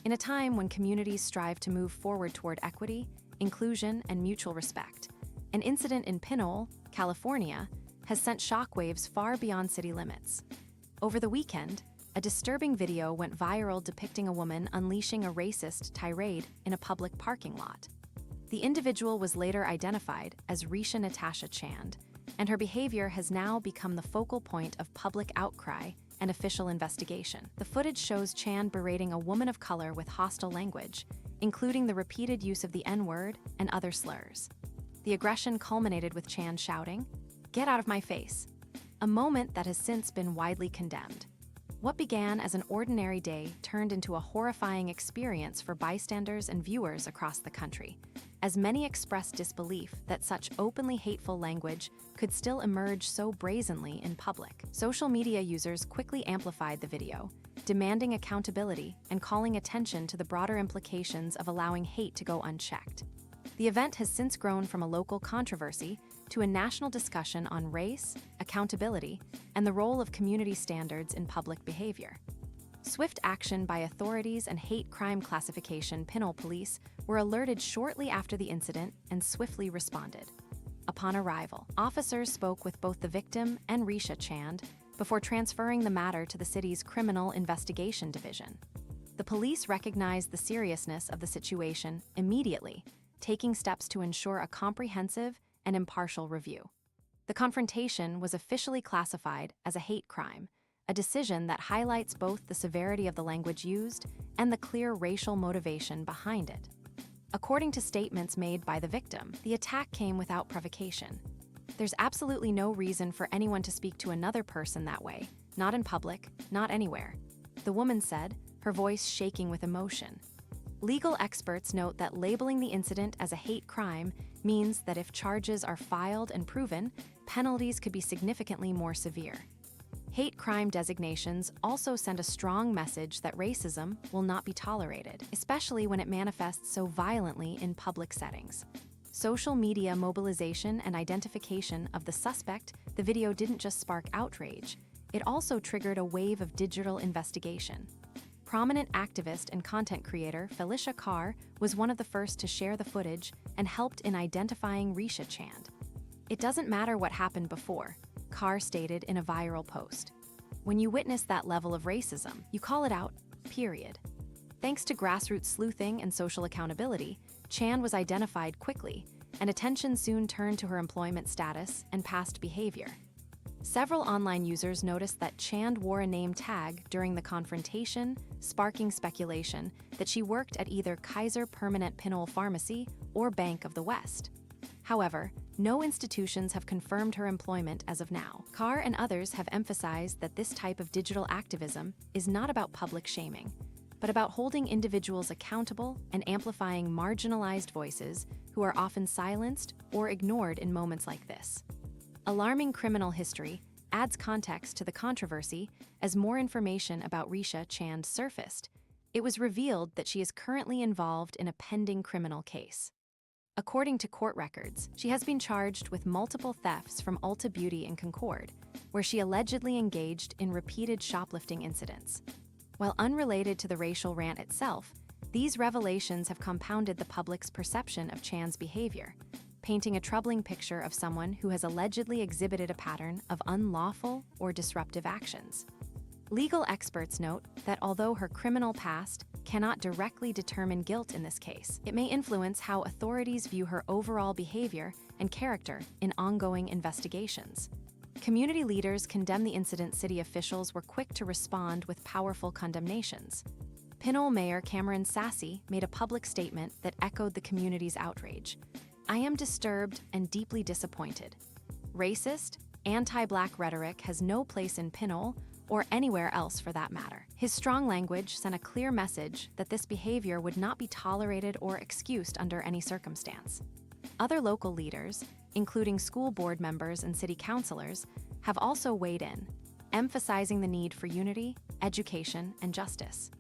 In a time when communities strive to move forward toward equity, inclusion, and mutual respect, an incident in Pinole, California, has sent shockwaves far beyond city limits. Over the weekend, a disturbing video went viral depicting a woman unleashing a racist tirade in a public parking lot. The individual was later identified as Risha Natasha Chand, and her behavior has now become the focal point of public outcry and official investigation. The footage shows Chand berating a woman of color with hostile language, including the repeated use of the N-word and other slurs. The aggression culminated with Chand shouting, "Get out of my face," a moment that has since been widely condemned. What began as an ordinary day turned into a horrifying experience for bystanders and viewers across the country, as many expressed disbelief that such openly hateful language could still emerge so brazenly in public. Social media users quickly amplified the video, demanding accountability and calling attention to the broader implications of allowing hate to go unchecked. The event has since grown from a local controversy to a national discussion on race, accountability, and the role of community standards in public behavior. Swift action by authorities and hate crime classification Pinole police were alerted shortly after the incident and swiftly responded. Upon arrival, officers spoke with both the victim and Risha Chand before transferring the matter to the city's Criminal Investigation Division. The police recognized the seriousness of the situation immediately, taking steps to ensure a comprehensive and impartial review. The confrontation was officially classified as a hate crime, a decision that highlights both the severity of the language used and the clear racial motivation behind it. According to statements made by the victim, the attack came without provocation. There's absolutely no reason for anyone to speak to another person that way, not in public, not anywhere, the woman said, her voice shaking with emotion. Legal experts note that labeling the incident as a hate crime means that if charges are filed and proven, penalties could be significantly more severe. Hate crime designations also send a strong message that racism will not be tolerated, especially when it manifests so violently in public settings. Social media mobilization and identification of the suspect, the video didn't just spark outrage, it also triggered a wave of digital investigation. Prominent activist and content creator Felicia Carr was one of the first to share the footage and helped in identifying Risha Chand. "It doesn't matter what happened before," Carr stated in a viral post. "When you witness that level of racism, you call it out, period." Thanks to grassroots sleuthing and social accountability, Chand was identified quickly, and attention soon turned to her employment status and past behavior. Several online users noticed that Chand wore a name tag during the confrontation, sparking speculation that she worked at either Kaiser Permanente Pinole Pharmacy or Bank of the West. However, no institutions have confirmed her employment as of now. Carr and others have emphasized that this type of digital activism is not about public shaming, but about holding individuals accountable and amplifying marginalized voices who are often silenced or ignored in moments like this. Alarming criminal history adds context to the controversy as more information about Risha Chand surfaced. It was revealed that she is currently involved in a pending criminal case. According to court records, she has been charged with multiple thefts from Ulta Beauty in Concord, where she allegedly engaged in repeated shoplifting incidents. While unrelated to the racial rant itself, these revelations have compounded the public's perception of Chand's behavior, painting a troubling picture of someone who has allegedly exhibited a pattern of unlawful or disruptive actions. Legal experts note that although her criminal past cannot directly determine guilt in this case, it may influence how authorities view her overall behavior and character in ongoing investigations. Community leaders condemned the incident. City officials were quick to respond with powerful condemnations. Pinole Mayor Cameron Sassy made a public statement that echoed the community's outrage. "I am disturbed and deeply disappointed. Racist, anti-Black rhetoric has no place in Pinole or anywhere else for that matter." His strong language sent a clear message that this behavior would not be tolerated or excused under any circumstance. Other local leaders, including school board members and city councilors, have also weighed in, emphasizing the need for unity, education, and justice.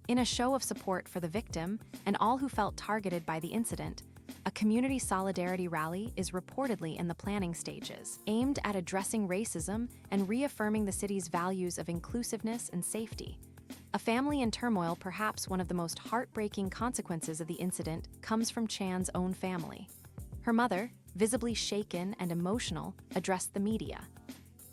In a show of support for the victim and all who felt targeted by the incident, a community solidarity rally is reportedly in the planning stages, aimed at addressing racism and reaffirming the city's values of inclusiveness and safety. A family in turmoil, perhaps one of the most heartbreaking consequences of the incident, comes from Chan's own family. Her mother, visibly shaken and emotional, addressed the media.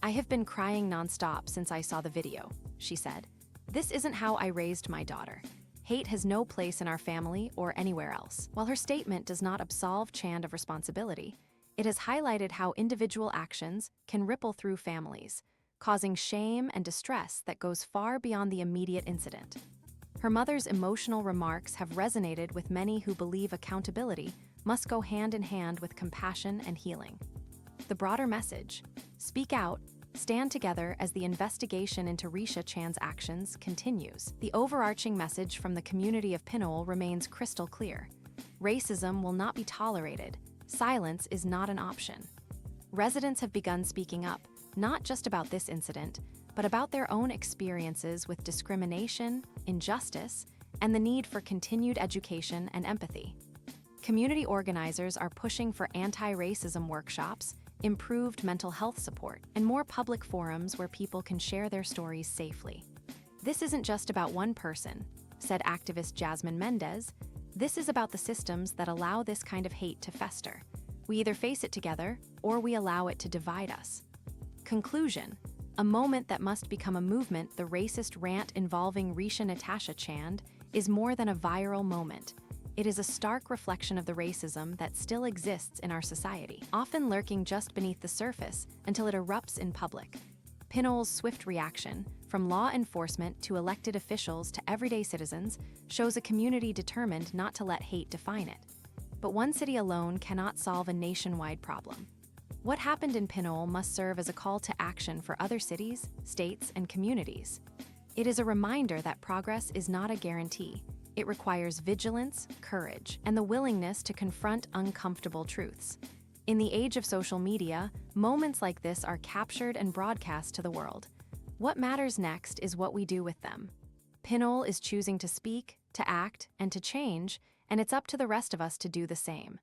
"I have been crying nonstop since I saw the video," she said. "This isn't how I raised my daughter. Hate has no place in our family or anywhere else." While her statement does not absolve Chan of responsibility, it has highlighted how individual actions can ripple through families, causing shame and distress that goes far beyond the immediate incident. Her mother's emotional remarks have resonated with many who believe accountability must go hand in hand with compassion and healing. The broader message: speak out, stand together as the investigation into Risha Chan's actions continues. The overarching message from the community of Pinole remains crystal clear. Racism will not be tolerated. Silence is not an option. Residents have begun speaking up, not just about this incident, but about their own experiences with discrimination, injustice, and the need for continued education and empathy. Community organizers are pushing for anti-racism workshops, improved mental health support, and more public forums where people can share their stories safely. "This isn't just about one person," said activist Jasmine Mendez. "This is about the systems that allow this kind of hate to fester. We either face it together, or we allow it to divide us." Conclusion: a moment that must become a movement. The racist rant involving Risha Natasha Chand is more than a viral moment. It is a stark reflection of the racism that still exists in our society, often lurking just beneath the surface until it erupts in public. Pinole's swift reaction, from law enforcement to elected officials to everyday citizens, shows a community determined not to let hate define it. But one city alone cannot solve a nationwide problem. What happened in Pinole must serve as a call to action for other cities, states, and communities. It is a reminder that progress is not a guarantee. It requires vigilance, courage, and the willingness to confront uncomfortable truths. In the age of social media, moments like this are captured and broadcast to the world. What matters next is what we do with them. Pinole is choosing to speak, to act, and to change, and it's up to the rest of us to do the same.